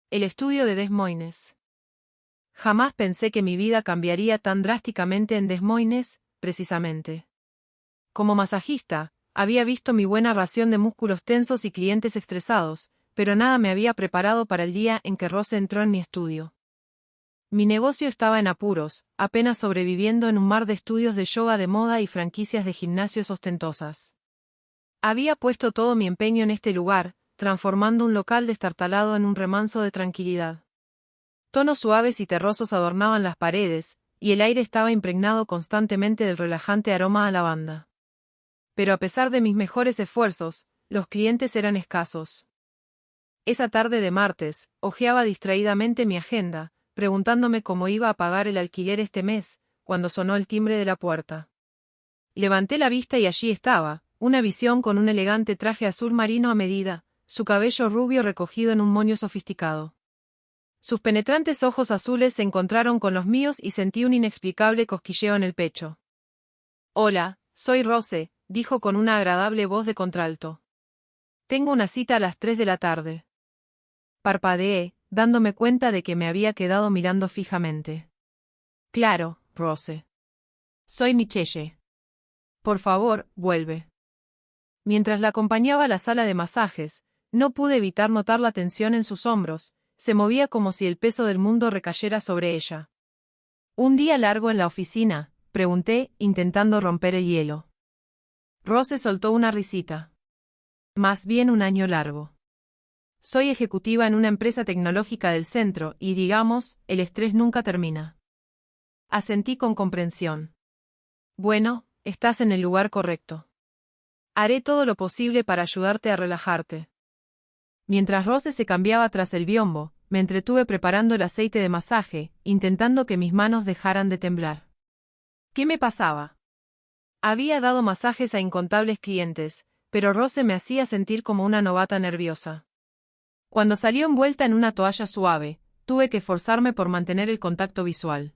El estudio de Des Moines. Jamás pensé que mi vida cambiaría tan drásticamente en Des Moines, precisamente. Como masajista, había visto mi buena ración de músculos tensos y clientes estresados, pero nada me había preparado para el día en que Rose entró en mi estudio. Mi negocio estaba en apuros, apenas sobreviviendo en un mar de estudios de yoga de moda y franquicias de gimnasios ostentosas. Había puesto todo mi empeño en este lugar, transformando un local destartalado en un remanso de tranquilidad. Tonos suaves y terrosos adornaban las paredes, y el aire estaba impregnado constantemente del relajante aroma a lavanda. Pero a pesar de mis mejores esfuerzos, los clientes eran escasos. Esa tarde de martes, hojeaba distraídamente mi agenda, preguntándome cómo iba a pagar el alquiler este mes, cuando sonó el timbre de la puerta. Levanté la vista y allí estaba, una visión con un elegante traje azul marino a medida, su cabello rubio recogido en un moño sofisticado. Sus penetrantes ojos azules se encontraron con los míos y sentí un inexplicable cosquilleo en el pecho. «Hola, soy Rose», dijo con una agradable voz de contralto. «Tengo una cita a las 3 de la tarde». Parpadeé, dándome cuenta de que me había quedado mirando fijamente. «Claro, Rose. Soy Michelle. Por favor, vuelve». Mientras la acompañaba a la sala de masajes, no pude evitar notar la tensión en sus hombros, se movía como si el peso del mundo recayera sobre ella. «¿Un día largo en la oficina?», pregunté, intentando romper el hielo. Rose soltó una risita. «Más bien un año largo. Soy ejecutiva en una empresa tecnológica del centro y, digamos, el estrés nunca termina». Asentí con comprensión. «Bueno, estás en el lugar correcto. Haré todo lo posible para ayudarte a relajarte». Mientras Rose se cambiaba tras el biombo, me entretuve preparando el aceite de masaje, intentando que mis manos dejaran de temblar. ¿Qué me pasaba? Había dado masajes a incontables clientes, pero Rose me hacía sentir como una novata nerviosa. Cuando salió envuelta en una toalla suave, tuve que esforzarme por mantener el contacto visual.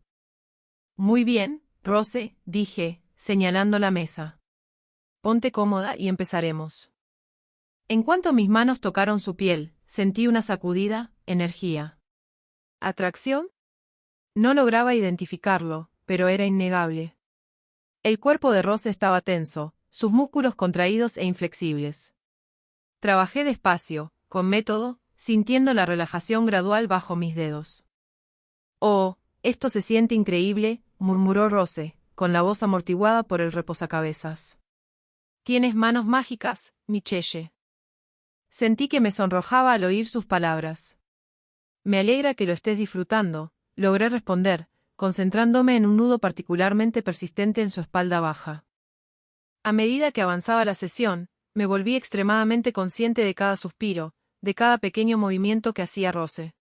«Muy bien, Rose», dije, señalando la mesa. «Ponte cómoda y empezaremos». En cuanto mis manos tocaron su piel, sentí una sacudida, energía. ¿Atracción? No lograba identificarlo, pero era innegable. El cuerpo de Rose estaba tenso, sus músculos contraídos e inflexibles. Trabajé despacio, con método, sintiendo la relajación gradual bajo mis dedos. «Oh, esto se siente increíble», murmuró Rose, con la voz amortiguada por el reposacabezas. «Tienes manos mágicas, Michelle». Sentí que me sonrojaba al oír sus palabras. «Me alegra que lo estés disfrutando», logré responder, concentrándome en un nudo particularmente persistente en su espalda baja. A medida que avanzaba la sesión, me volví extremadamente consciente de cada suspiro, de cada pequeño movimiento que hacía Rose.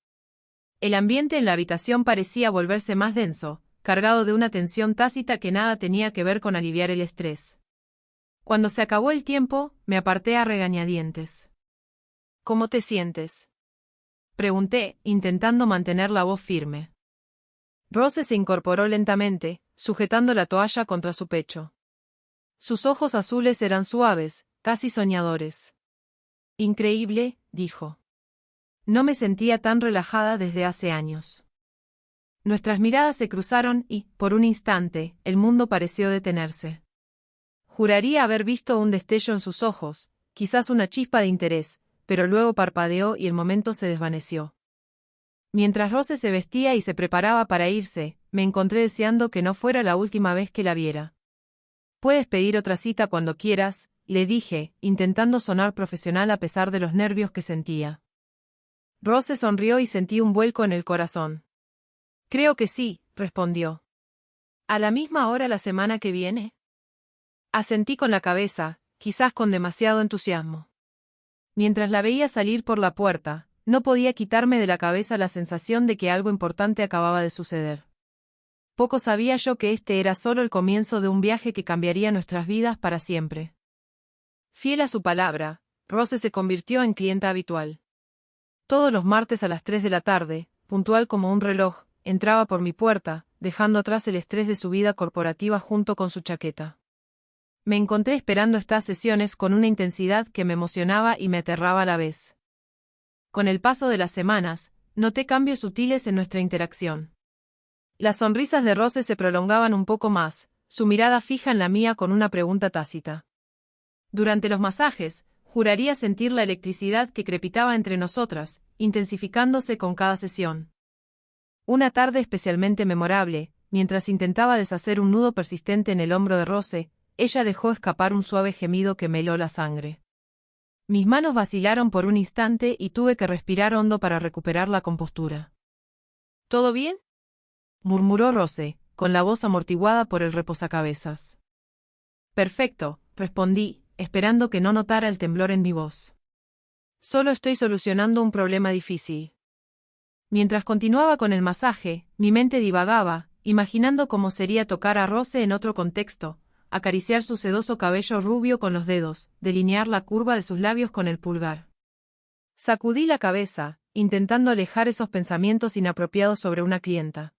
El ambiente en la habitación parecía volverse más denso, cargado de una tensión tácita que nada tenía que ver con aliviar el estrés. Cuando se acabó el tiempo, me aparté a regañadientes. «¿Cómo te sientes?», pregunté, intentando mantener la voz firme. Rose se incorporó lentamente, sujetando la toalla contra su pecho. Sus ojos azules eran suaves, casi soñadores. «Increíble», dijo. No me sentía tan relajada desde hace años. Nuestras miradas se cruzaron y, por un instante, el mundo pareció detenerse. Juraría haber visto un destello en sus ojos, quizás una chispa de interés, pero luego parpadeó y el momento se desvaneció. Mientras Rose se vestía y se preparaba para irse, me encontré deseando que no fuera la última vez que la viera. «Puedes pedir otra cita cuando quieras», le dije, intentando sonar profesional a pesar de los nervios que sentía. Rose sonrió y sentí un vuelco en el corazón. «Creo que sí», respondió. «¿A la misma hora la semana que viene?». Asentí con la cabeza, quizás con demasiado entusiasmo. Mientras la veía salir por la puerta, no podía quitarme de la cabeza la sensación de que algo importante acababa de suceder. Poco sabía yo que este era solo el comienzo de un viaje que cambiaría nuestras vidas para siempre. Fiel a su palabra, Rose se convirtió en clienta habitual. Todos los martes a las 3 de la tarde, puntual como un reloj, entraba por mi puerta, dejando atrás el estrés de su vida corporativa junto con su chaqueta. Me encontré esperando estas sesiones con una intensidad que me emocionaba y me aterraba a la vez. Con el paso de las semanas, noté cambios sutiles en nuestra interacción. Las sonrisas de Rose se prolongaban un poco más, su mirada fija en la mía con una pregunta tácita. Durante los masajes, juraría sentir la electricidad que crepitaba entre nosotras, intensificándose con cada sesión. Una tarde especialmente memorable, mientras intentaba deshacer un nudo persistente en el hombro de Rose, ella dejó escapar un suave gemido que me heló la sangre. Mis manos vacilaron por un instante y tuve que respirar hondo para recuperar la compostura. ¿Todo bien?, murmuró Rose, con la voz amortiguada por el reposacabezas. Perfecto, respondí, esperando que no notara el temblor en mi voz. Solo estoy solucionando un problema difícil. Mientras continuaba con el masaje, mi mente divagaba, imaginando cómo sería tocar a Rose en otro contexto, acariciar su sedoso cabello rubio con los dedos, delinear la curva de sus labios con el pulgar. Sacudí la cabeza, intentando alejar esos pensamientos inapropiados sobre una clienta.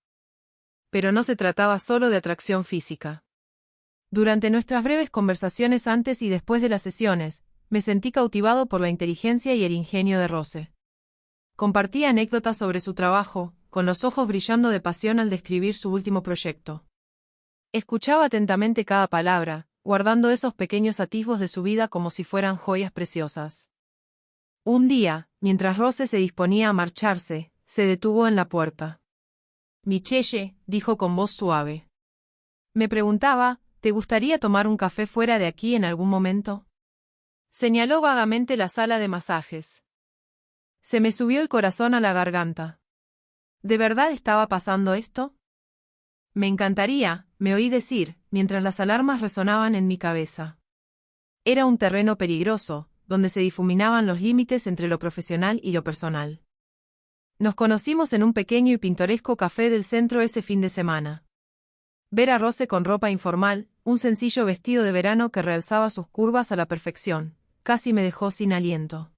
Pero no se trataba solo de atracción física. Durante nuestras breves conversaciones antes y después de las sesiones, me sentí cautivado por la inteligencia y el ingenio de Rose. Compartía anécdotas sobre su trabajo, con los ojos brillando de pasión al describir su último proyecto. Escuchaba atentamente cada palabra, guardando esos pequeños atisbos de su vida como si fueran joyas preciosas. Un día, mientras Rose se disponía a marcharse, se detuvo en la puerta. Michelle, dijo con voz suave. Me preguntaba, ¿te gustaría tomar un café fuera de aquí en algún momento? Señaló vagamente la sala de masajes. Se me subió el corazón a la garganta. ¿De verdad estaba pasando esto? Me encantaría, me oí decir, mientras las alarmas resonaban en mi cabeza. Era un terreno peligroso, donde se difuminaban los límites entre lo profesional y lo personal. Nos conocimos en un pequeño y pintoresco café del centro ese fin de semana. Ver a Rose con ropa informal, un sencillo vestido de verano que realzaba sus curvas a la perfección, casi me dejó sin aliento.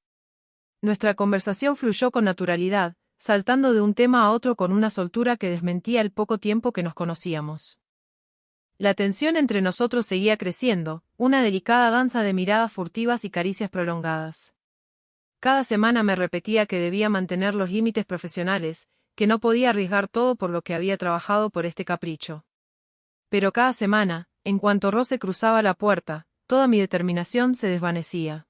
Nuestra conversación fluyó con naturalidad, saltando de un tema a otro con una soltura que desmentía el poco tiempo que nos conocíamos. La tensión entre nosotros seguía creciendo, una delicada danza de miradas furtivas y caricias prolongadas. Cada semana me repetía que debía mantener los límites profesionales, que no podía arriesgar todo por lo que había trabajado por este capricho. Pero cada semana, en cuanto Rose cruzaba la puerta, toda mi determinación se desvanecía.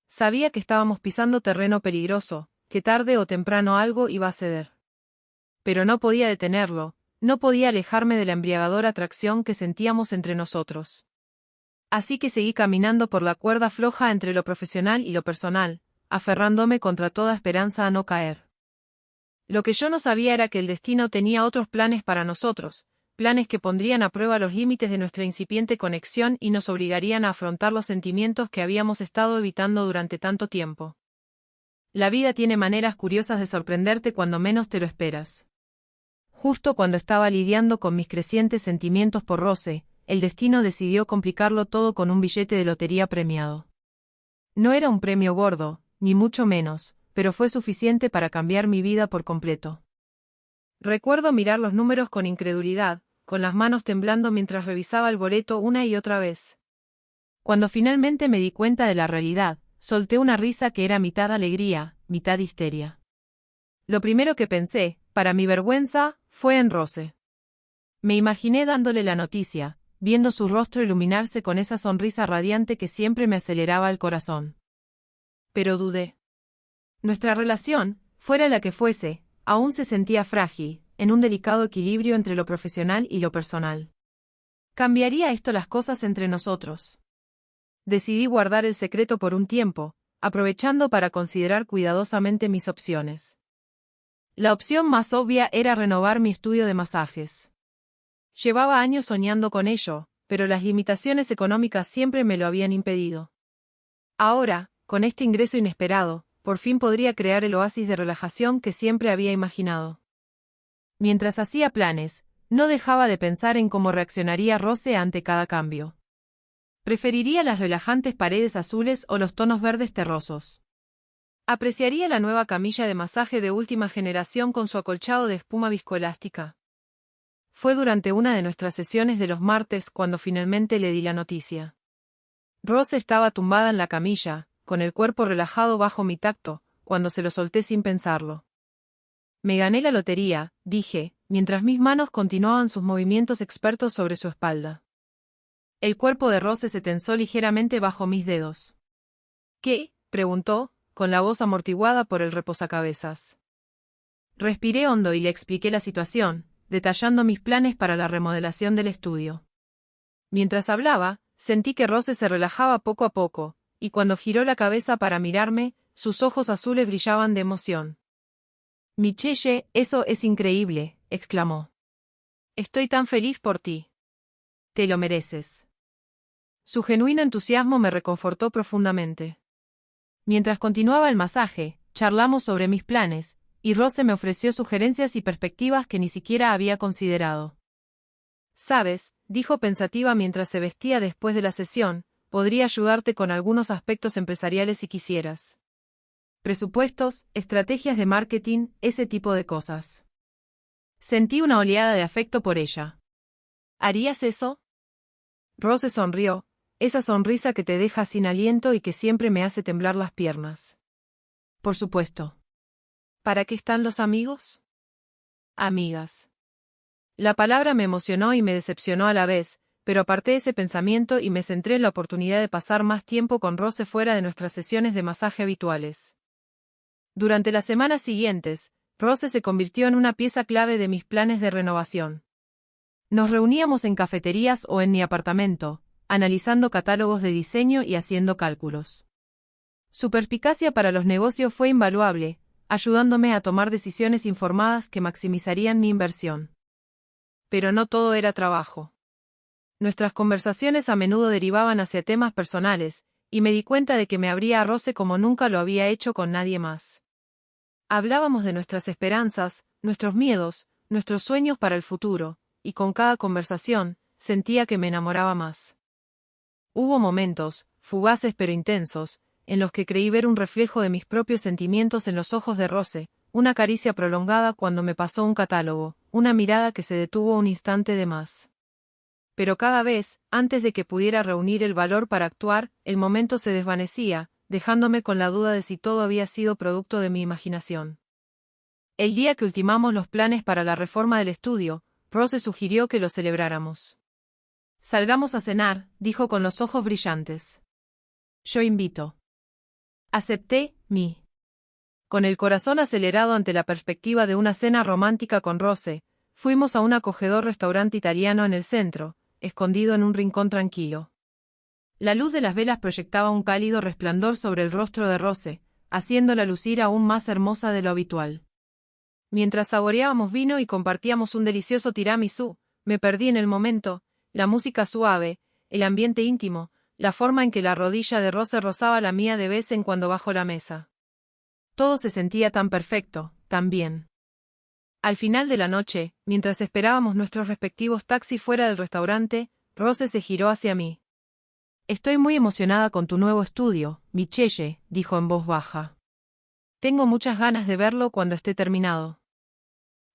Sabía que estábamos pisando terreno peligroso, que tarde o temprano algo iba a ceder. Pero no podía detenerlo, no podía alejarme de la embriagadora atracción que sentíamos entre nosotros. Así que seguí caminando por la cuerda floja entre lo profesional y lo personal, aferrándome contra toda esperanza a no caer. Lo que yo no sabía era que el destino tenía otros planes para nosotros, planes que pondrían a prueba los límites de nuestra incipiente conexión y nos obligarían a afrontar los sentimientos que habíamos estado evitando durante tanto tiempo. La vida tiene maneras curiosas de sorprenderte cuando menos te lo esperas. Justo cuando estaba lidiando con mis crecientes sentimientos por Rose, el destino decidió complicarlo todo con un billete de lotería premiado. No era un premio gordo, ni mucho menos, pero fue suficiente para cambiar mi vida por completo. Recuerdo mirar los números con incredulidad, con las manos temblando mientras revisaba el boleto una y otra vez. Cuando finalmente me di cuenta de la realidad, solté una risa que era mitad alegría, mitad histeria. Lo primero que pensé, para mi vergüenza, fue en Rose. Me imaginé dándole la noticia, viendo su rostro iluminarse con esa sonrisa radiante que siempre me aceleraba el corazón. Pero dudé. Nuestra relación, fuera la que fuese, aún se sentía frágil, en un delicado equilibrio entre lo profesional y lo personal. ¿Cambiaría esto las cosas entre nosotros? Decidí guardar el secreto por un tiempo, aprovechando para considerar cuidadosamente mis opciones. La opción más obvia era renovar mi estudio de masajes. Llevaba años soñando con ello, pero las limitaciones económicas siempre me lo habían impedido. Ahora, con este ingreso inesperado, por fin podría crear el oasis de relajación que siempre había imaginado. Mientras hacía planes, no dejaba de pensar en cómo reaccionaría Rose ante cada cambio. Preferiría las relajantes paredes azules o los tonos verdes terrosos. Apreciaría la nueva camilla de masaje de última generación con su acolchado de espuma viscoelástica. Fue durante una de nuestras sesiones de los martes cuando finalmente le di la noticia. Rose estaba tumbada en la camilla, con el cuerpo relajado bajo mi tacto, cuando se lo solté sin pensarlo. Me gané la lotería, dije, mientras mis manos continuaban sus movimientos expertos sobre su espalda. El cuerpo de Rose se tensó ligeramente bajo mis dedos. ¿Qué? Preguntó, con la voz amortiguada por el reposacabezas. Respiré hondo y le expliqué la situación, detallando mis planes para la remodelación del estudio. Mientras hablaba, sentí que Rose se relajaba poco a poco, y cuando giró la cabeza para mirarme, sus ojos azules brillaban de emoción. Michelle, eso es increíble, exclamó. Estoy tan feliz por ti. Te lo mereces. Su genuino entusiasmo me reconfortó profundamente. Mientras continuaba el masaje, charlamos sobre mis planes, y Rose me ofreció sugerencias y perspectivas que ni siquiera había considerado. Sabes, dijo pensativa mientras se vestía después de la sesión, podría ayudarte con algunos aspectos empresariales si quisieras. Presupuestos, estrategias de marketing, ese tipo de cosas. Sentí una oleada de afecto por ella. ¿Harías eso? Rose sonrió, esa sonrisa que te deja sin aliento y que siempre me hace temblar las piernas. Por supuesto. ¿Para qué están los amigos? Amigas. La palabra me emocionó y me decepcionó a la vez, pero aparté ese pensamiento y me centré en la oportunidad de pasar más tiempo con Rose fuera de nuestras sesiones de masaje habituales. Durante las semanas siguientes, Rose se convirtió en una pieza clave de mis planes de renovación. Nos reuníamos en cafeterías o en mi apartamento, analizando catálogos de diseño y haciendo cálculos. Su perspicacia para los negocios fue invaluable, ayudándome a tomar decisiones informadas que maximizarían mi inversión. Pero no todo era trabajo. Nuestras conversaciones a menudo derivaban hacia temas personales, y me di cuenta de que me abría a Rose como nunca lo había hecho con nadie más. Hablábamos de nuestras esperanzas, nuestros miedos, nuestros sueños para el futuro, y con cada conversación, sentía que me enamoraba más. Hubo momentos, fugaces pero intensos, en los que creí ver un reflejo de mis propios sentimientos en los ojos de Rose, una caricia prolongada cuando me pasó un catálogo, una mirada que se detuvo un instante de más. Pero cada vez, antes de que pudiera reunir el valor para actuar, el momento se desvanecía, dejándome con la duda de si todo había sido producto de mi imaginación. El día que ultimamos los planes para la reforma del estudio, Rose sugirió que lo celebráramos. Salgamos a cenar, dijo con los ojos brillantes. Yo invito. Acepté, Con el corazón acelerado ante la perspectiva de una cena romántica con Rose, fuimos a un acogedor restaurante italiano en el centro, escondido en un rincón tranquilo. La luz de las velas proyectaba un cálido resplandor sobre el rostro de Rose, haciéndola lucir aún más hermosa de lo habitual. Mientras saboreábamos vino y compartíamos un delicioso tiramisú, me perdí en el momento, la música suave, el ambiente íntimo, la forma en que la rodilla de Rose rozaba la mía de vez en cuando bajo la mesa. Todo se sentía tan perfecto, tan bien. Al final de la noche, mientras esperábamos nuestros respectivos taxis fuera del restaurante, Rose se giró hacia mí. Estoy muy emocionada con tu nuevo estudio, Michelle, dijo en voz baja. Tengo muchas ganas de verlo cuando esté terminado.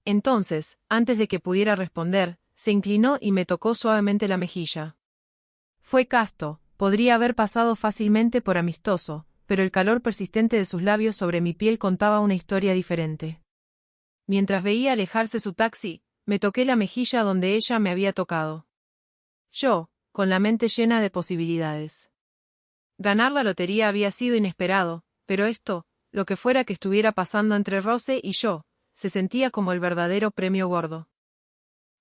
Entonces, antes de que pudiera responder, se inclinó y me tocó suavemente la mejilla. Fue casto, podría haber pasado fácilmente por amistoso, pero el calor persistente de sus labios sobre mi piel contaba una historia diferente. Mientras veía alejarse su taxi, me toqué la mejilla donde ella me había tocado. Yo, con la mente llena de posibilidades. Ganar la lotería había sido inesperado, pero esto, lo que fuera que estuviera pasando entre Rose y yo, se sentía como el verdadero premio gordo.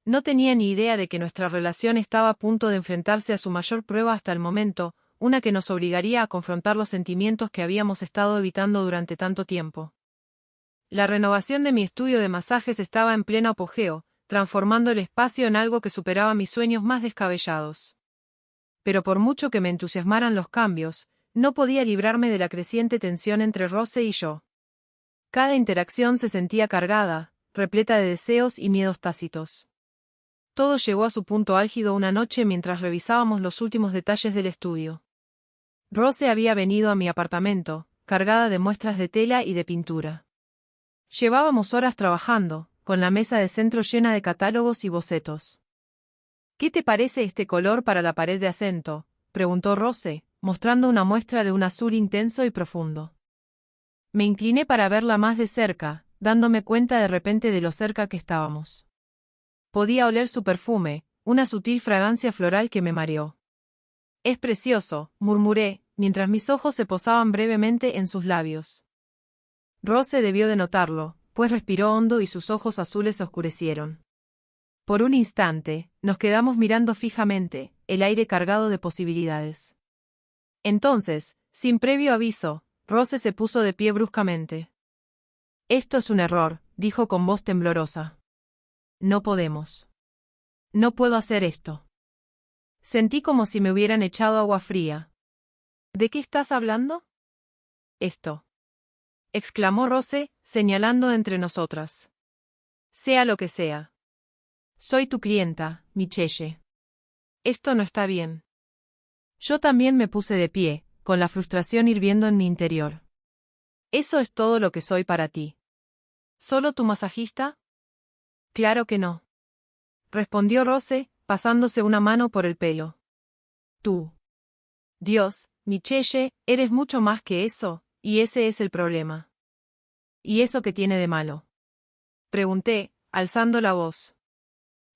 No tenía ni idea de que nuestra relación estaba a punto de enfrentarse a su mayor prueba hasta el momento, una que nos obligaría a confrontar los sentimientos que habíamos estado evitando durante tanto tiempo. La renovación de mi estudio de masajes estaba en pleno apogeo, transformando el espacio en algo que superaba mis sueños más descabellados. Pero por mucho que me entusiasmaran los cambios, no podía librarme de la creciente tensión entre Rose y yo. Cada interacción se sentía cargada, repleta de deseos y miedos tácitos. Todo llegó a su punto álgido una noche mientras revisábamos los últimos detalles del estudio. Rose había venido a mi apartamento, cargada de muestras de tela y de pintura. Llevábamos horas trabajando, con la mesa de centro llena de catálogos y bocetos. ¿Qué te parece este color para la pared de acento?, preguntó Rose, mostrando una muestra de un azul intenso y profundo. Me incliné para verla más de cerca, dándome cuenta de repente de lo cerca que estábamos. Podía oler su perfume, una sutil fragancia floral que me mareó. «Es precioso», murmuré, mientras mis ojos se posaban brevemente en sus labios. Rose debió de notarlo, pues respiró hondo y sus ojos azules se oscurecieron. Por un instante, nos quedamos mirando fijamente, el aire cargado de posibilidades. Entonces, sin previo aviso, Rose se puso de pie bruscamente. «Esto es un error», dijo con voz temblorosa. «No podemos. No puedo hacer esto». Sentí como si me hubieran echado agua fría. «¿De qué estás hablando?» «Esto», exclamó Rose, señalando entre nosotras. «Sea lo que sea. Soy tu clienta, Michelle. Esto no está bien». Yo también me puse de pie, con la frustración hirviendo en mi interior. «¿Eso es todo lo que soy para ti? ¿Solo tu masajista?» «Claro que no», respondió Rose, pasándose una mano por el pelo. «Tú. Dios, Michelle, eres mucho más que eso, y ese es el problema». «¿Y eso qué tiene de malo?», pregunté, alzando la voz.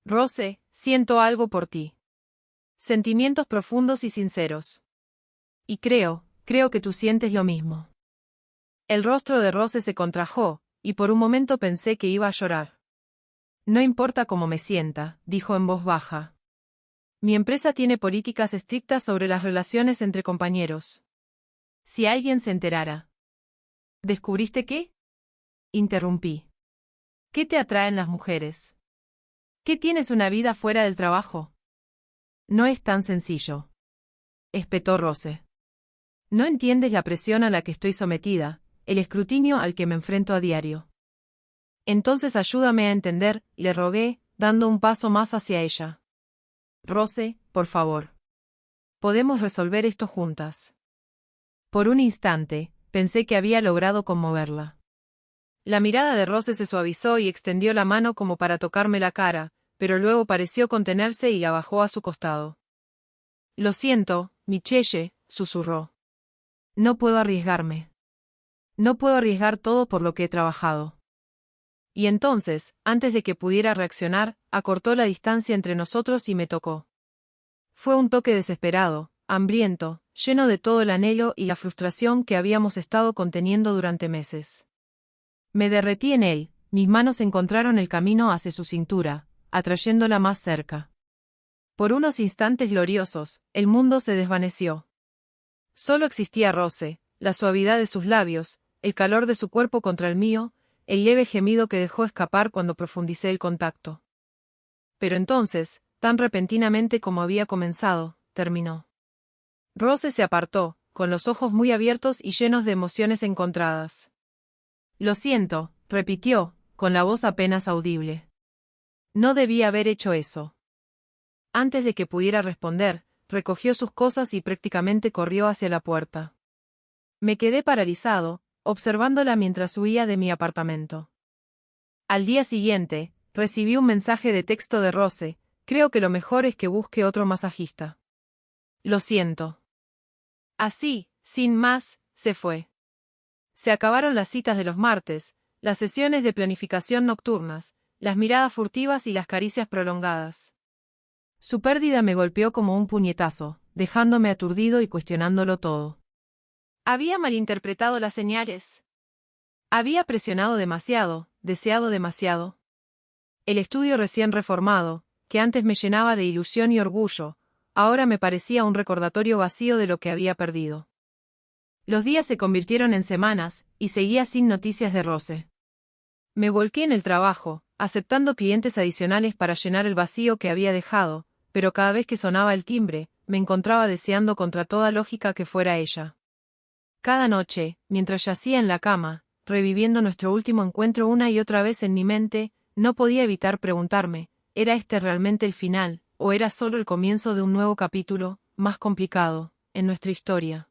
«Rose, siento algo por ti. Sentimientos profundos y sinceros. Y creo que tú sientes lo mismo». El rostro de Rose se contrajo, y por un momento pensé que iba a llorar. «No importa cómo me sienta», dijo en voz baja. «Mi empresa tiene políticas estrictas sobre las relaciones entre compañeros. Si alguien se enterara». «¿Descubriste qué?», interrumpí. «¿Qué te atraen las mujeres? ¿Qué tienes una vida fuera del trabajo?» «No es tan sencillo», espetó Rose. «No entiendes la presión a la que estoy sometida, el escrutinio al que me enfrento a diario». «Entonces ayúdame a entender», le rogué, dando un paso más hacia ella. «Rose, por favor. Podemos resolver esto juntas». Por un instante, pensé que había logrado conmoverla. La mirada de Rose se suavizó y extendió la mano como para tocarme la cara, pero luego pareció contenerse y la bajó a su costado. «Lo siento, Michelle», susurró. «No puedo arriesgarme. No puedo arriesgar todo por lo que he trabajado». Y entonces, antes de que pudiera reaccionar, acortó la distancia entre nosotros y me tocó. Fue un toque desesperado, hambriento, lleno de todo el anhelo y la frustración que habíamos estado conteniendo durante meses. Me derretí en él, mis manos encontraron el camino hacia su cintura, atrayéndola más cerca. Por unos instantes gloriosos, el mundo se desvaneció. Solo existía Rose, la suavidad de sus labios, el calor de su cuerpo contra el mío, el leve gemido que dejó escapar cuando profundicé el contacto. Pero entonces, tan repentinamente como había comenzado, terminó. Rose se apartó, con los ojos muy abiertos y llenos de emociones encontradas. «Lo siento», repitió, con la voz apenas audible. «No debía haber hecho eso». Antes de que pudiera responder, recogió sus cosas y prácticamente corrió hacia la puerta. Me quedé paralizado, observándola mientras huía de mi apartamento. Al día siguiente, recibí un mensaje de texto de Rose: «Creo que lo mejor es que busque otro masajista. Lo siento». Así, sin más, se fue. Se acabaron las citas de los martes, las sesiones de planificación nocturnas, las miradas furtivas y las caricias prolongadas. Su pérdida me golpeó como un puñetazo, dejándome aturdido y cuestionándolo todo. Había malinterpretado las señales. Había presionado demasiado, deseado demasiado. El estudio recién reformado, que antes me llenaba de ilusión y orgullo, ahora me parecía un recordatorio vacío de lo que había perdido. Los días se convirtieron en semanas, y seguía sin noticias de Rose. Me volqué en el trabajo, aceptando clientes adicionales para llenar el vacío que había dejado, pero cada vez que sonaba el timbre, me encontraba deseando contra toda lógica que fuera ella. Cada noche, mientras yacía en la cama, reviviendo nuestro último encuentro una y otra vez en mi mente, no podía evitar preguntarme, ¿era este realmente el final, o era solo el comienzo de un nuevo capítulo, más complicado, en nuestra historia?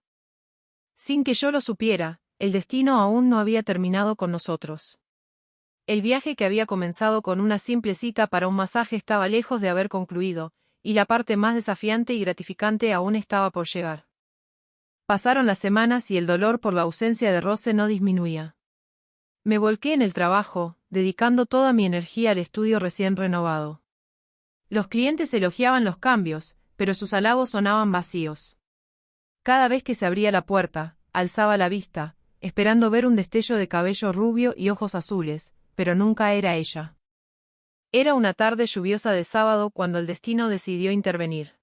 Sin que yo lo supiera, el destino aún no había terminado con nosotros. El viaje que había comenzado con una simple cita para un masaje estaba lejos de haber concluido, y la parte más desafiante y gratificante aún estaba por llegar. Pasaron las semanas y el dolor por la ausencia de Rose no disminuía. Me volqué en el trabajo, dedicando toda mi energía al estudio recién renovado. Los clientes elogiaban los cambios, pero sus halagos sonaban vacíos. Cada vez que se abría la puerta, alzaba la vista, esperando ver un destello de cabello rubio y ojos azules, pero nunca era ella. Era una tarde lluviosa de sábado cuando el destino decidió intervenir.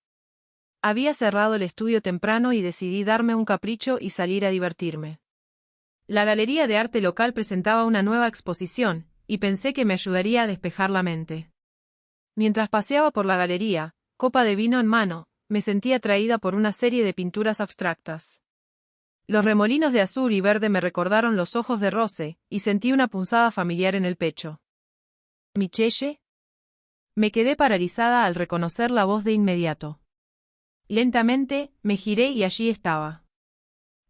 Había cerrado el estudio temprano y decidí darme un capricho y salir a divertirme. La galería de arte local presentaba una nueva exposición, y pensé que me ayudaría a despejar la mente. Mientras paseaba por la galería, copa de vino en mano, me sentí atraída por una serie de pinturas abstractas. Los remolinos de azul y verde me recordaron los ojos de Rose, y sentí una punzada familiar en el pecho. ¿Michelle? Me quedé paralizada al reconocer la voz de inmediato. Lentamente, me giré y allí estaba.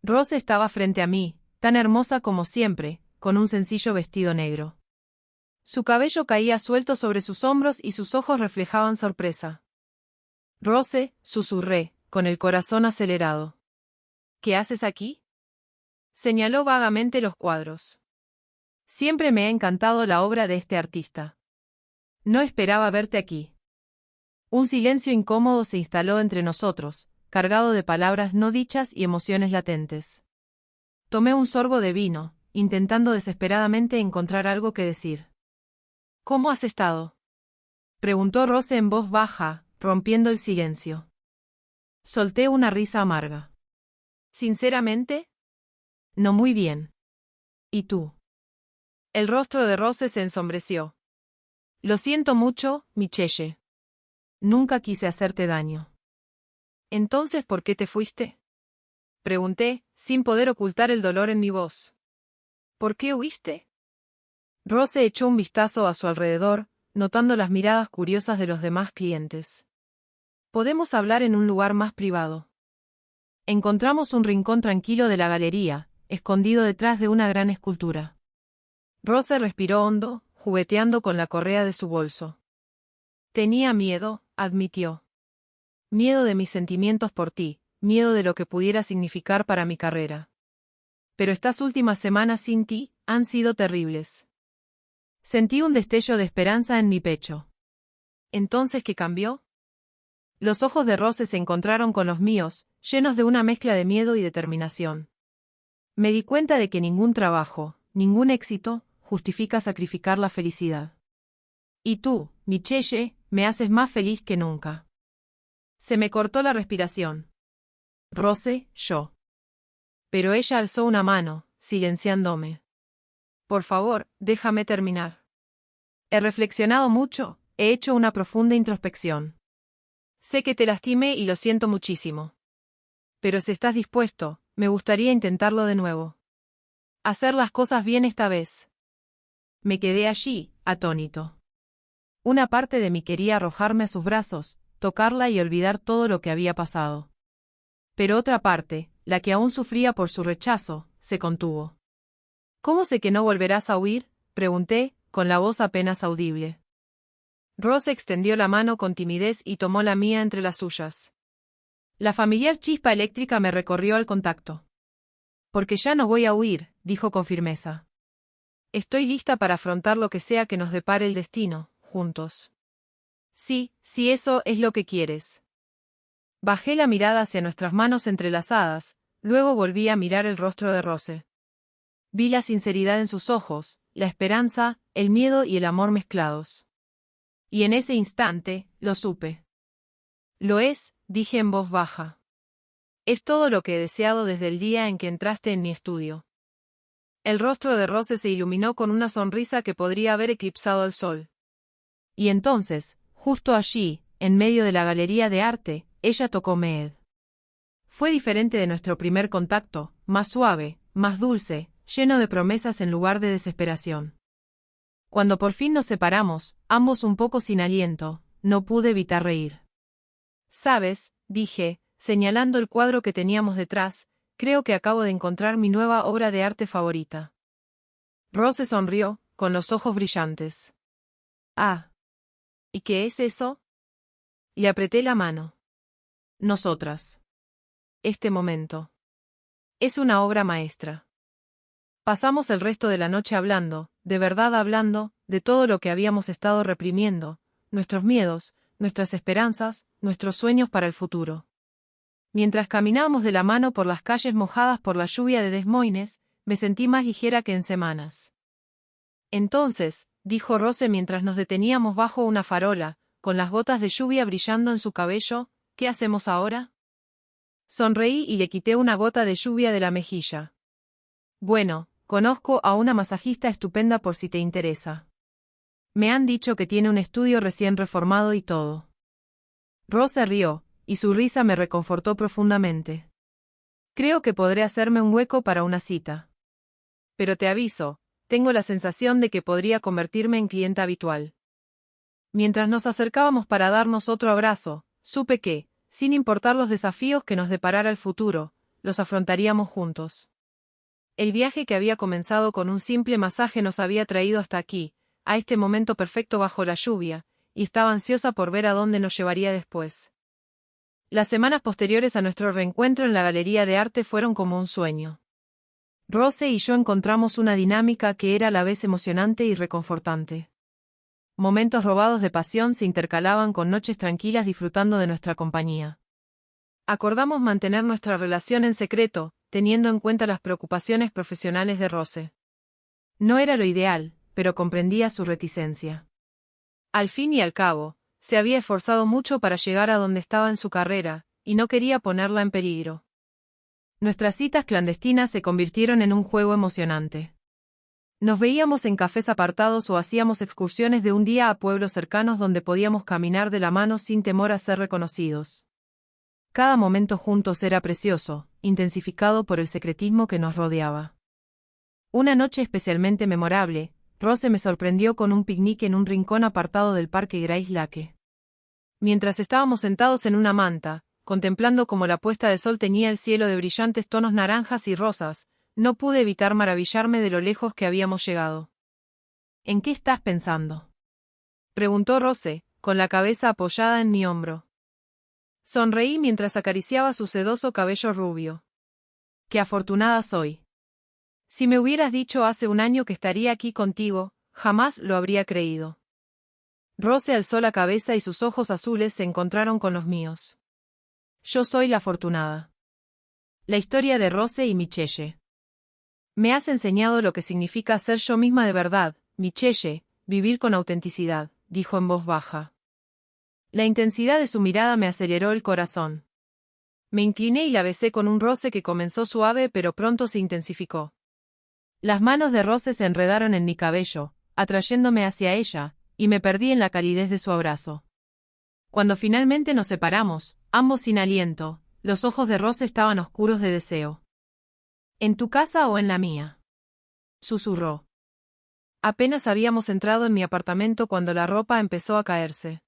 Rose estaba frente a mí, tan hermosa como siempre, con un sencillo vestido negro. Su cabello caía suelto sobre sus hombros y sus ojos reflejaban sorpresa. Rose, susurré, con el corazón acelerado. ¿Qué haces aquí? Señaló vagamente los cuadros. Siempre me ha encantado la obra de este artista. No esperaba verte aquí. Un silencio incómodo se instaló entre nosotros, cargado de palabras no dichas y emociones latentes. Tomé un sorbo de vino, intentando desesperadamente encontrar algo que decir. ¿Cómo has estado? Preguntó Rose en voz baja, rompiendo el silencio. Solté una risa amarga. ¿Sinceramente? No muy bien. ¿Y tú? El rostro de Rose se ensombreció. Lo siento mucho, Michelle. Nunca quise hacerte daño. ¿Entonces por qué te fuiste? Pregunté, sin poder ocultar el dolor en mi voz. ¿Por qué huiste? Rose echó un vistazo a su alrededor, notando las miradas curiosas de los demás clientes. Podemos hablar en un lugar más privado. Encontramos un rincón tranquilo de la galería, escondido detrás de una gran escultura. Rose respiró hondo, jugueteando con la correa de su bolso. Tenía miedo, admitió. Miedo de mis sentimientos por ti, miedo de lo que pudiera significar para mi carrera. Pero estas últimas semanas sin ti han sido terribles. Sentí un destello de esperanza en mi pecho. ¿Entonces qué cambió? Los ojos de Rose se encontraron con los míos, llenos de una mezcla de miedo y determinación. Me di cuenta de que ningún trabajo, ningún éxito, justifica sacrificar la felicidad. Y tú, Michelle, me haces más feliz que nunca. Se me cortó la respiración. Rose, yo. Pero ella alzó una mano, silenciándome. Por favor, déjame terminar. He reflexionado mucho, he hecho una profunda introspección. Sé que te lastimé y lo siento muchísimo. Pero si estás dispuesto, me gustaría intentarlo de nuevo. Hacer las cosas bien esta vez. Me quedé allí, atónito. Una parte de mí quería arrojarme a sus brazos, tocarla y olvidar todo lo que había pasado. Pero otra parte, la que aún sufría por su rechazo, se contuvo. ¿Cómo sé que no volverás a huir?, pregunté, con la voz apenas audible. Rose extendió la mano con timidez y tomó la mía entre las suyas. La familiar chispa eléctrica me recorrió al contacto. Porque ya no voy a huir, dijo con firmeza. Estoy lista para afrontar lo que sea que nos depare el destino, juntos. Sí, si eso es lo que quieres. Bajé la mirada hacia nuestras manos entrelazadas, luego volví a mirar el rostro de Rose. Vi la sinceridad en sus ojos, la esperanza, el miedo y el amor mezclados. Y en ese instante, lo supe. Lo es, dije en voz baja. Es todo lo que he deseado desde el día en que entraste en mi estudio. El rostro de Rose se iluminó con una sonrisa que podría haber eclipsado el sol. Y entonces, justo allí, en medio de la galería de arte, ella tocó Mead. Fue diferente de nuestro primer contacto, más suave, más dulce, lleno de promesas en lugar de desesperación. Cuando por fin nos separamos, ambos un poco sin aliento, no pude evitar reír. ¿Sabes?, dije, señalando el cuadro que teníamos detrás, creo que acabo de encontrar mi nueva obra de arte favorita. Rose sonrió, con los ojos brillantes. Ah. ¿Y qué es eso? Le apreté la mano. Nosotras. Este momento. Es una obra maestra. Pasamos el resto de la noche hablando, de verdad hablando, de todo lo que habíamos estado reprimiendo, nuestros miedos, nuestras esperanzas, nuestros sueños para el futuro. Mientras caminábamos de la mano por las calles mojadas por la lluvia de Des Moines, me sentí más ligera que en semanas. Entonces, dijo Rose mientras nos deteníamos bajo una farola, con las gotas de lluvia brillando en su cabello, ¿qué hacemos ahora? Sonreí y le quité una gota de lluvia de la mejilla. Bueno, conozco a una masajista estupenda por si te interesa. Me han dicho que tiene un estudio recién reformado y todo. Rose rió, y su risa me reconfortó profundamente. Creo que podré hacerme un hueco para una cita. Pero te aviso, tengo la sensación de que podría convertirme en cliente habitual. Mientras nos acercábamos para darnos otro abrazo, supe que, sin importar los desafíos que nos deparara el futuro, los afrontaríamos juntos. El viaje que había comenzado con un simple masaje nos había traído hasta aquí, a este momento perfecto bajo la lluvia, y estaba ansiosa por ver a dónde nos llevaría después. Las semanas posteriores a nuestro reencuentro en la galería de arte fueron como un sueño. Rose y yo encontramos una dinámica que era a la vez emocionante y reconfortante. Momentos robados de pasión se intercalaban con noches tranquilas disfrutando de nuestra compañía. Acordamos mantener nuestra relación en secreto, teniendo en cuenta las preocupaciones profesionales de Rose. No era lo ideal, pero comprendía su reticencia. Al fin y al cabo, se había esforzado mucho para llegar a donde estaba en su carrera, y no quería ponerla en peligro. Nuestras citas clandestinas se convirtieron en un juego emocionante. Nos veíamos en cafés apartados o hacíamos excursiones de un día a pueblos cercanos donde podíamos caminar de la mano sin temor a ser reconocidos. Cada momento juntos era precioso, intensificado por el secretismo que nos rodeaba. Una noche especialmente memorable, Rose me sorprendió con un picnic en un rincón apartado del parque Grace Lake. Mientras estábamos sentados en una manta, contemplando cómo la puesta de sol teñía el cielo de brillantes tonos naranjas y rosas, no pude evitar maravillarme de lo lejos que habíamos llegado. ¿En qué estás pensando?, preguntó Rose, con la cabeza apoyada en mi hombro. Sonreí mientras acariciaba su sedoso cabello rubio. ¡Qué afortunada soy! Si me hubieras dicho hace un año que estaría aquí contigo, jamás lo habría creído. Rose alzó la cabeza y sus ojos azules se encontraron con los míos. Yo soy la afortunada. La historia de Rose y Michelle. Me has enseñado lo que significa ser yo misma de verdad, Michelle, vivir con autenticidad, dijo en voz baja. La intensidad de su mirada me aceleró el corazón. Me incliné y la besé con un roce que comenzó suave pero pronto se intensificó. Las manos de Rose se enredaron en mi cabello, atrayéndome hacia ella, y me perdí en la calidez de su abrazo. Cuando finalmente nos separamos, ambos sin aliento, los ojos de Rose estaban oscuros de deseo. ¿En tu casa o en la mía?, susurró. Apenas habíamos entrado en mi apartamento cuando la ropa empezó a caerse.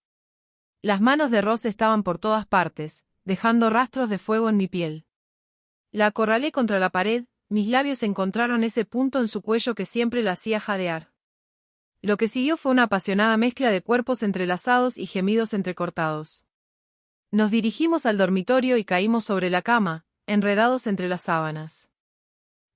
Las manos de Rose estaban por todas partes, dejando rastros de fuego en mi piel. La acorralé contra la pared, mis labios encontraron ese punto en su cuello que siempre la hacía jadear. Lo que siguió fue una apasionada mezcla de cuerpos entrelazados y gemidos entrecortados. Nos dirigimos al dormitorio y caímos sobre la cama, enredados entre las sábanas.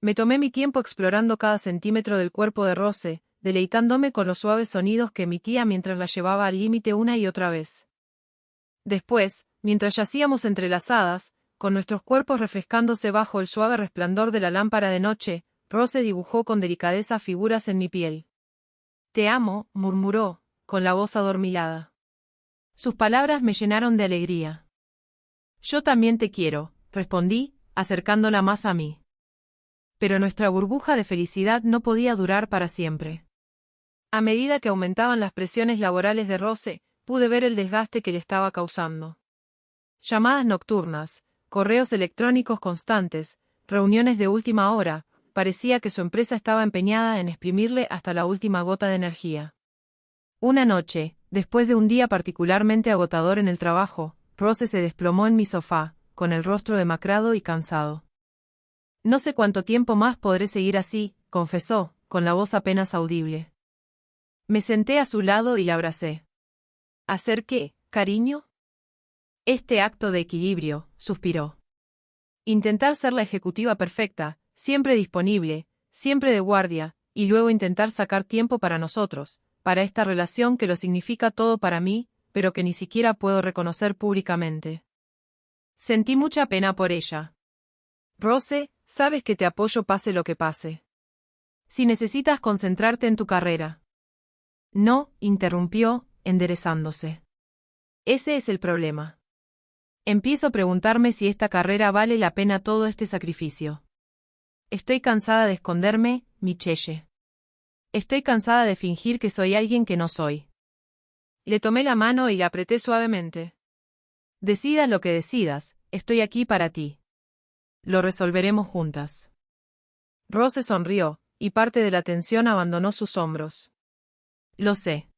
Me tomé mi tiempo explorando cada centímetro del cuerpo de Rose, deleitándome con los suaves sonidos que emitía mientras la llevaba al límite una y otra vez. Después, mientras yacíamos entrelazadas, con nuestros cuerpos refrescándose bajo el suave resplandor de la lámpara de noche, Rose dibujó con delicadeza figuras en mi piel. «Te amo», murmuró, con la voz adormilada. Sus palabras me llenaron de alegría. «Yo también te quiero», respondí, acercándola más a mí. Pero nuestra burbuja de felicidad no podía durar para siempre. A medida que aumentaban las presiones laborales de Rose, pude ver el desgaste que le estaba causando. Llamadas nocturnas, correos electrónicos constantes, reuniones de última hora, parecía que su empresa estaba empeñada en exprimirle hasta la última gota de energía. Una noche, después de un día particularmente agotador en el trabajo, Rose se desplomó en mi sofá, con el rostro demacrado y cansado. «No sé cuánto tiempo más podré seguir así», confesó, con la voz apenas audible. Me senté a su lado y la abracé. «¿Hacer qué, cariño?». «Este acto de equilibrio», suspiró. «Intentar ser la ejecutiva perfecta, siempre disponible, siempre de guardia, y luego intentar sacar tiempo para nosotros, para esta relación que lo significa todo para mí, pero que ni siquiera puedo reconocer públicamente. Sentí mucha pena por ella. Rose, sabes que te apoyo pase lo que pase. Si necesitas concentrarte en tu carrera. No, interrumpió, enderezándose. Ese es el problema. Empiezo a preguntarme si esta carrera vale la pena todo este sacrificio. Estoy cansada de esconderme, Michelle. Estoy cansada de fingir que soy alguien que no soy. Le tomé la mano y la apreté suavemente. Decidas lo que decidas, estoy aquí para ti. Lo resolveremos juntas. Rose sonrió, y parte de la tensión abandonó sus hombros. Lo sé.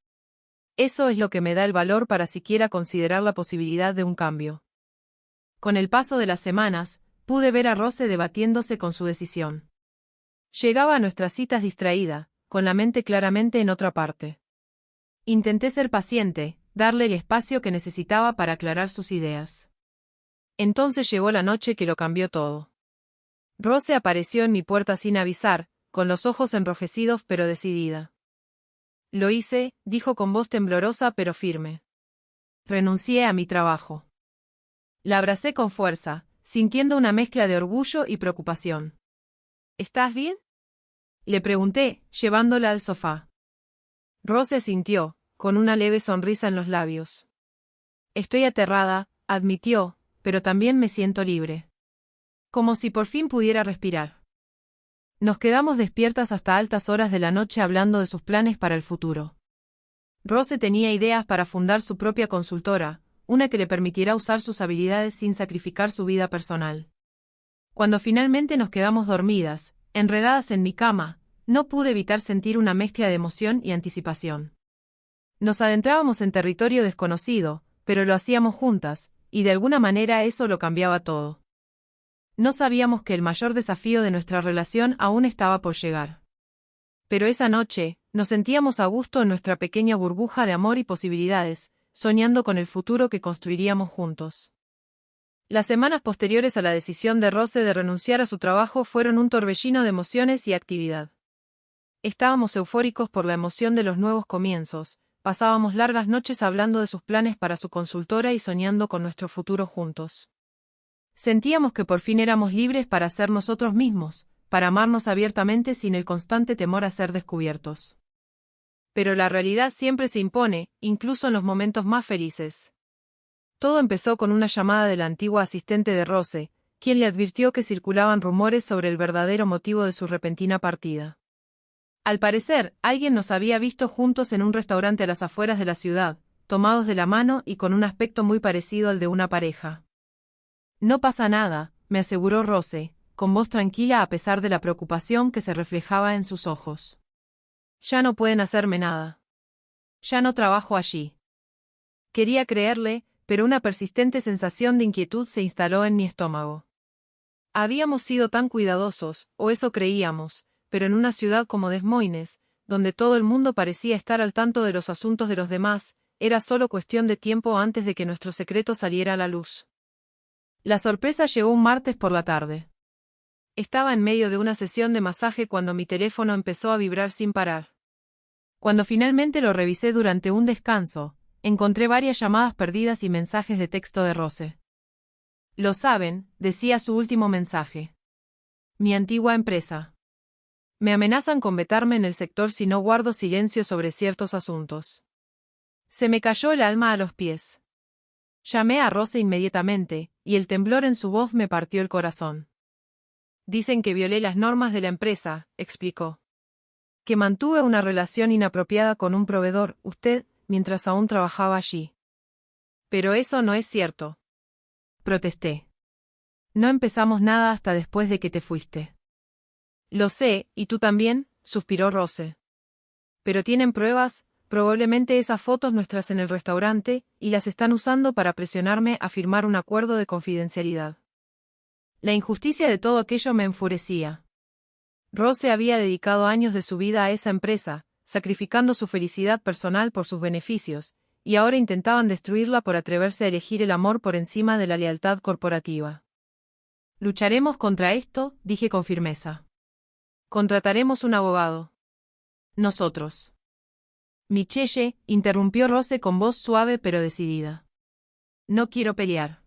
Eso es lo que me da el valor para siquiera considerar la posibilidad de un cambio. Con el paso de las semanas, pude ver a Rose debatiéndose con su decisión. Llegaba a nuestras citas distraída, con la mente claramente en otra parte. Intenté ser paciente, darle el espacio que necesitaba para aclarar sus ideas. Entonces llegó la noche que lo cambió todo. Rose apareció en mi puerta sin avisar, con los ojos enrojecidos pero decidida. Lo hice, dijo con voz temblorosa pero firme. Renuncié a mi trabajo. La abracé con fuerza, sintiendo una mezcla de orgullo y preocupación. ¿Estás bien?, le pregunté, llevándola al sofá. Rose asintió, con una leve sonrisa en los labios. Estoy aterrada, admitió, pero también me siento libre. Como si por fin pudiera respirar. Nos quedamos despiertas hasta altas horas de la noche hablando de sus planes para el futuro. Rose tenía ideas para fundar su propia consultora, una que le permitiera usar sus habilidades sin sacrificar su vida personal. Cuando finalmente nos quedamos dormidas, enredadas en mi cama, no pude evitar sentir una mezcla de emoción y anticipación. Nos adentrábamos en territorio desconocido, pero lo hacíamos juntas, y de alguna manera eso lo cambiaba todo. No sabíamos que el mayor desafío de nuestra relación aún estaba por llegar. Pero esa noche, nos sentíamos a gusto en nuestra pequeña burbuja de amor y posibilidades, soñando con el futuro que construiríamos juntos. Las semanas posteriores a la decisión de Rose de renunciar a su trabajo fueron un torbellino de emociones y actividad. Estábamos eufóricos por la emoción de los nuevos comienzos, pasábamos largas noches hablando de sus planes para su consultora y soñando con nuestro futuro juntos. Sentíamos que por fin éramos libres para ser nosotros mismos, para amarnos abiertamente sin el constante temor a ser descubiertos. Pero la realidad siempre se impone, incluso en los momentos más felices. Todo empezó con una llamada de la antigua asistente de Rose, quien le advirtió que circulaban rumores sobre el verdadero motivo de su repentina partida. Al parecer, alguien nos había visto juntos en un restaurante a las afueras de la ciudad, tomados de la mano y con un aspecto muy parecido al de una pareja. No pasa nada, me aseguró Rose, con voz tranquila a pesar de la preocupación que se reflejaba en sus ojos. Ya no pueden hacerme nada. Ya no trabajo allí. Quería creerle, pero una persistente sensación de inquietud se instaló en mi estómago. Habíamos sido tan cuidadosos, o eso creíamos, pero en una ciudad como Des Moines, donde todo el mundo parecía estar al tanto de los asuntos de los demás, era solo cuestión de tiempo antes de que nuestro secreto saliera a la luz. La sorpresa llegó un martes por la tarde. Estaba en medio de una sesión de masaje cuando mi teléfono empezó a vibrar sin parar. Cuando finalmente lo revisé durante un descanso, encontré varias llamadas perdidas y mensajes de texto de Rose. Lo saben, decía su último mensaje. Mi antigua empresa. Me amenazan con vetarme en el sector si no guardo silencio sobre ciertos asuntos. Se me cayó el alma a los pies. Llamé a Rose inmediatamente, y el temblor en su voz me partió el corazón. Dicen que violé las normas de la empresa, explicó. Que mantuve una relación inapropiada con un proveedor, usted, mientras aún trabajaba allí. Pero eso no es cierto. Protesté. No empezamos nada hasta después de que te fuiste. Lo sé, y tú también, suspiró Rose. Pero tienen pruebas, probablemente esas fotos nuestras en el restaurante, y las están usando para presionarme a firmar un acuerdo de confidencialidad. La injusticia de todo aquello me enfurecía. Rose había dedicado años de su vida a esa empresa, sacrificando su felicidad personal por sus beneficios, y ahora intentaban destruirla por atreverse a elegir el amor por encima de la lealtad corporativa. Lucharemos contra esto, dije con firmeza. Contrataremos un abogado. Nosotros. Michelle, interrumpió Rose con voz suave pero decidida. No quiero pelear.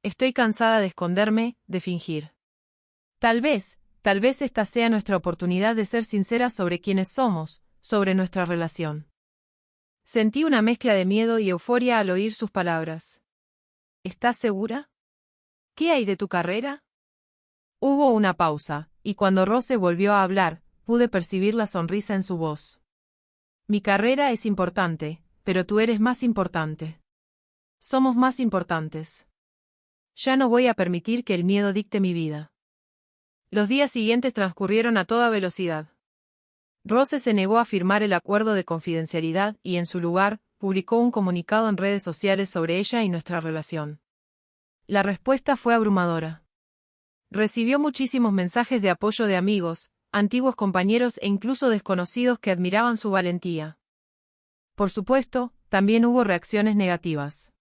Estoy cansada de esconderme, de fingir. Tal vez esta sea nuestra oportunidad de ser sinceras sobre quiénes somos, sobre nuestra relación. Sentí una mezcla de miedo y euforia al oír sus palabras. ¿Estás segura? ¿Qué hay de tu carrera? Hubo una pausa, y cuando Rose volvió a hablar, pude percibir la sonrisa en su voz. Mi carrera es importante, pero tú eres más importante. Somos más importantes. Ya no voy a permitir que el miedo dicte mi vida. Los días siguientes transcurrieron a toda velocidad. Rose se negó a firmar el acuerdo de confidencialidad y, en su lugar, publicó un comunicado en redes sociales sobre ella y nuestra relación. La respuesta fue abrumadora. Recibió muchísimos mensajes de apoyo de amigos, antiguos compañeros e incluso desconocidos que admiraban su valentía. Por supuesto, también hubo reacciones negativas.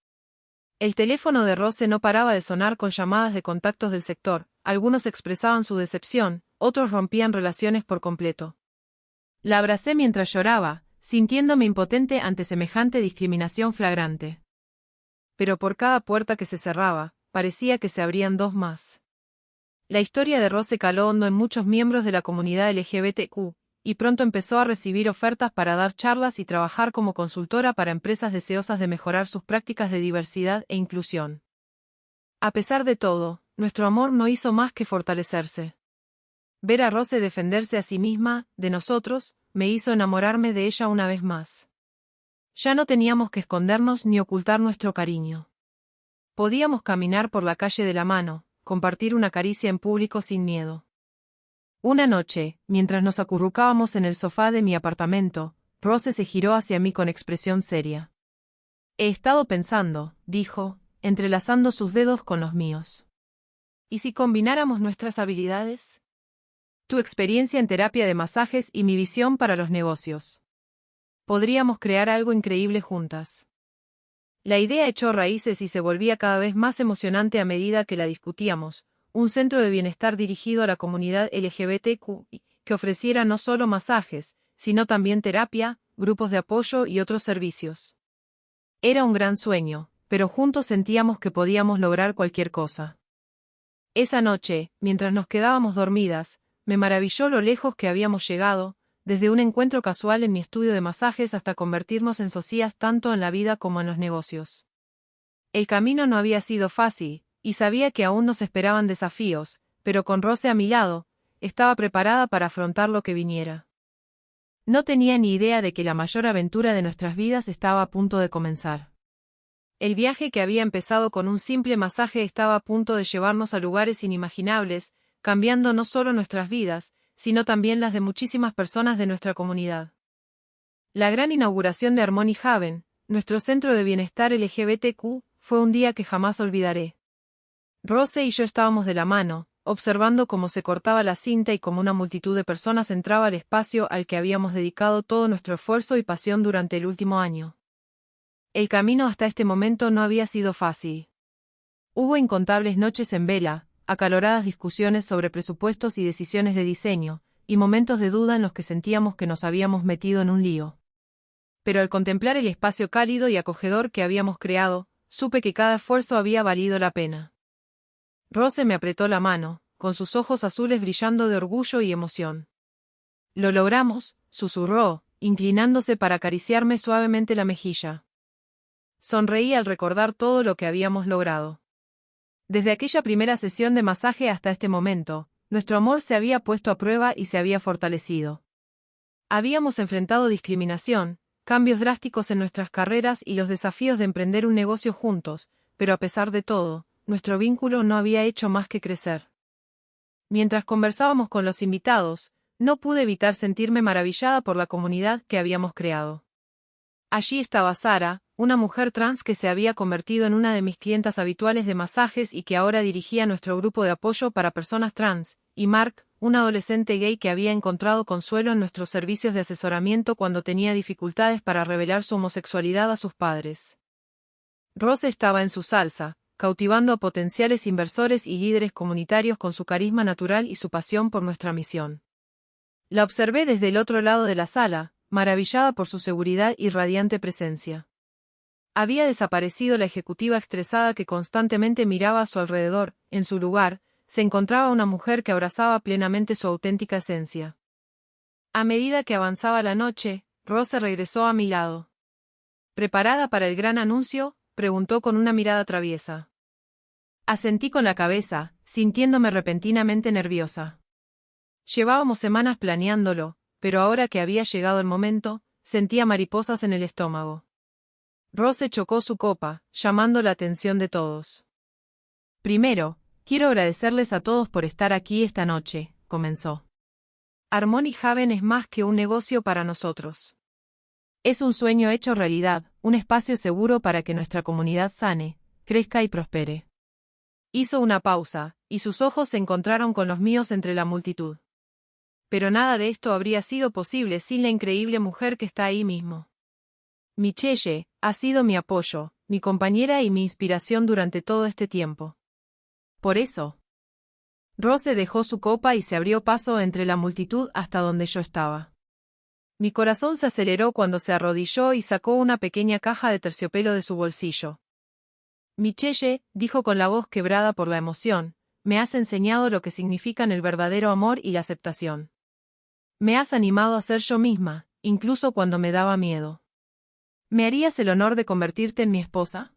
El teléfono de Rose no paraba de sonar con llamadas de contactos del sector, algunos expresaban su decepción, otros rompían relaciones por completo. La abracé mientras lloraba, sintiéndome impotente ante semejante discriminación flagrante. Pero por cada puerta que se cerraba, parecía que se abrían dos más. La historia de Rose caló hondo en muchos miembros de la comunidad LGBTQ, y pronto empezó a recibir ofertas para dar charlas y trabajar como consultora para empresas deseosas de mejorar sus prácticas de diversidad e inclusión. A pesar de todo, nuestro amor no hizo más que fortalecerse. Ver a Rose defenderse a sí misma, de nosotros, me hizo enamorarme de ella una vez más. Ya no teníamos que escondernos ni ocultar nuestro cariño. Podíamos caminar por la calle de la mano, compartir una caricia en público sin miedo. Una noche, mientras nos acurrucábamos en el sofá de mi apartamento, Rose se giró hacia mí con expresión seria. He estado pensando, dijo, entrelazando sus dedos con los míos. ¿Y si combináramos nuestras habilidades? Tu experiencia en terapia de masajes y mi visión para los negocios. Podríamos crear algo increíble juntas. La idea echó raíces y se volvía cada vez más emocionante a medida que la discutíamos, un centro de bienestar dirigido a la comunidad LGBTQ, que ofreciera no solo masajes, sino también terapia, grupos de apoyo y otros servicios. Era un gran sueño, pero juntos sentíamos que podíamos lograr cualquier cosa. Esa noche, mientras nos quedábamos dormidas, me maravilló lo lejos que habíamos llegado, desde un encuentro casual en mi estudio de masajes hasta convertirnos en socias tanto en la vida como en los negocios. El camino no había sido fácil, y sabía que aún nos esperaban desafíos, pero con Rose a mi lado, estaba preparada para afrontar lo que viniera. No tenía ni idea de que la mayor aventura de nuestras vidas estaba a punto de comenzar. El viaje que había empezado con un simple masaje estaba a punto de llevarnos a lugares inimaginables, cambiando no solo nuestras vidas, sino también las de muchísimas personas de nuestra comunidad. La gran inauguración de Harmony Haven, nuestro centro de bienestar LGBTQ, fue un día que jamás olvidaré. Rose y yo estábamos de la mano, observando cómo se cortaba la cinta y cómo una multitud de personas entraba al espacio al que habíamos dedicado todo nuestro esfuerzo y pasión durante el último año. El camino hasta este momento no había sido fácil. Hubo incontables noches en vela, acaloradas discusiones sobre presupuestos y decisiones de diseño, y momentos de duda en los que sentíamos que nos habíamos metido en un lío. Pero al contemplar el espacio cálido y acogedor que habíamos creado, supe que cada esfuerzo había valido la pena. Rose me apretó la mano, con sus ojos azules brillando de orgullo y emoción. Lo logramos, susurró, inclinándose para acariciarme suavemente la mejilla. Sonreí al recordar todo lo que habíamos logrado. Desde aquella primera sesión de masaje hasta este momento, nuestro amor se había puesto a prueba y se había fortalecido. Habíamos enfrentado discriminación, cambios drásticos en nuestras carreras y los desafíos de emprender un negocio juntos, pero a pesar de todo, nuestro vínculo no había hecho más que crecer. Mientras conversábamos con los invitados, no pude evitar sentirme maravillada por la comunidad que habíamos creado. Allí estaba Sara, una mujer trans que se había convertido en una de mis clientas habituales de masajes y que ahora dirigía nuestro grupo de apoyo para personas trans, y Mark, un adolescente gay que había encontrado consuelo en nuestros servicios de asesoramiento cuando tenía dificultades para revelar su homosexualidad a sus padres. Rose estaba en su salsa, cautivando a potenciales inversores y líderes comunitarios con su carisma natural y su pasión por nuestra misión. La observé desde el otro lado de la sala, maravillada por su seguridad y radiante presencia. Había desaparecido la ejecutiva estresada que constantemente miraba a su alrededor. En su lugar, se encontraba una mujer que abrazaba plenamente su auténtica esencia. A medida que avanzaba la noche, Rose regresó a mi lado. ¿Preparada para el gran anuncio?, preguntó con una mirada traviesa. Asentí con la cabeza, sintiéndome repentinamente nerviosa. Llevábamos semanas planeándolo, pero ahora que había llegado el momento, sentía mariposas en el estómago. Rose chocó su copa, llamando la atención de todos. Primero, quiero agradecerles a todos por estar aquí esta noche, comenzó. Harmony Haven es más que un negocio para nosotros. Es un sueño hecho realidad, un espacio seguro para que nuestra comunidad sane, crezca y prospere. Hizo una pausa, y sus ojos se encontraron con los míos entre la multitud. Pero nada de esto habría sido posible sin la increíble mujer que está ahí mismo. Michelle ha sido mi apoyo, mi compañera y mi inspiración durante todo este tiempo. Por eso. Rose dejó su copa y se abrió paso entre la multitud hasta donde yo estaba. Mi corazón se aceleró cuando se arrodilló y sacó una pequeña caja de terciopelo de su bolsillo. Michelle, dijo con la voz quebrada por la emoción, me has enseñado lo que significan el verdadero amor y la aceptación. Me has animado a ser yo misma, incluso cuando me daba miedo. ¿Me harías el honor de convertirte en mi esposa?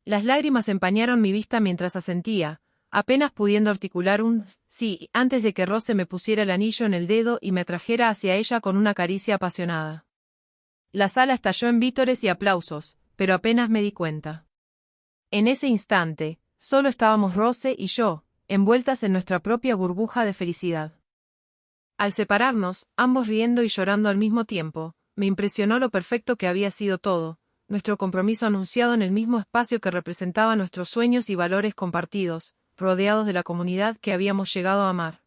Las lágrimas empañaron mi vista mientras asentía, apenas pudiendo articular un sí, antes de que Rose me pusiera el anillo en el dedo y me atrajera hacia ella con una caricia apasionada. La sala estalló en vítores y aplausos, pero apenas me di cuenta. En ese instante, solo estábamos Rose y yo, envueltas en nuestra propia burbuja de felicidad. Al separarnos, ambos riendo y llorando al mismo tiempo, me impresionó lo perfecto que había sido todo, nuestro compromiso anunciado en el mismo espacio que representaba nuestros sueños y valores compartidos, rodeados de la comunidad que habíamos llegado a amar.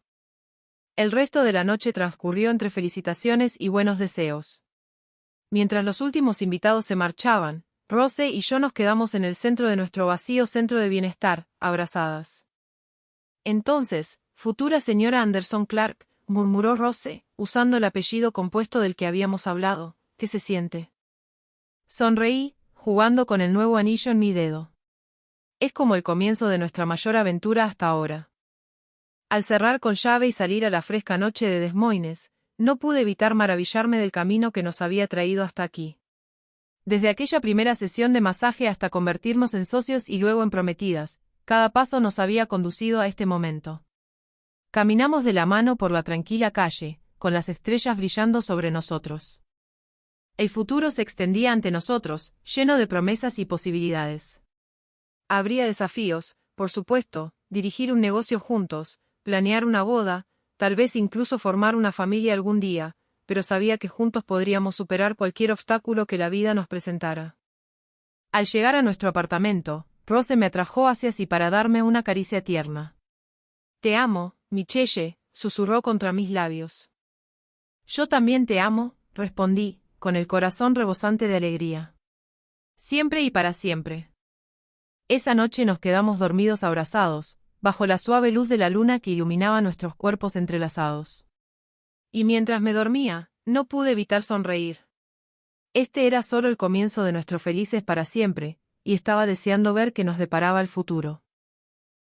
El resto de la noche transcurrió entre felicitaciones y buenos deseos. Mientras los últimos invitados se marchaban, Rose y yo nos quedamos en el centro de nuestro vacío centro de bienestar, abrazadas. Entonces, futura señora Anderson Clark, murmuró Rose, usando el apellido compuesto del que habíamos hablado, ¿qué se siente? Sonreí, jugando con el nuevo anillo en mi dedo. Es como el comienzo de nuestra mayor aventura hasta ahora. Al cerrar con llave y salir a la fresca noche de Des Moines, no pude evitar maravillarme del camino que nos había traído hasta aquí. Desde aquella primera sesión de masaje hasta convertirnos en socios y luego en prometidas, cada paso nos había conducido a este momento. Caminamos de la mano por la tranquila calle, con las estrellas brillando sobre nosotros. El futuro se extendía ante nosotros, lleno de promesas y posibilidades. Habría desafíos, por supuesto, dirigir un negocio juntos, planear una boda, tal vez incluso formar una familia algún día, pero sabía que juntos podríamos superar cualquier obstáculo que la vida nos presentara. Al llegar a nuestro apartamento, Rose me atrajo hacia sí para darme una caricia tierna. Te amo, Michelle, susurró contra mis labios. Yo también te amo, respondí, con el corazón rebosante de alegría. Siempre y para siempre. Esa noche nos quedamos dormidos abrazados, bajo la suave luz de la luna que iluminaba nuestros cuerpos entrelazados. Y mientras me dormía, no pude evitar sonreír. Este era solo el comienzo de nuestros felices para siempre, y estaba deseando ver qué nos deparaba el futuro.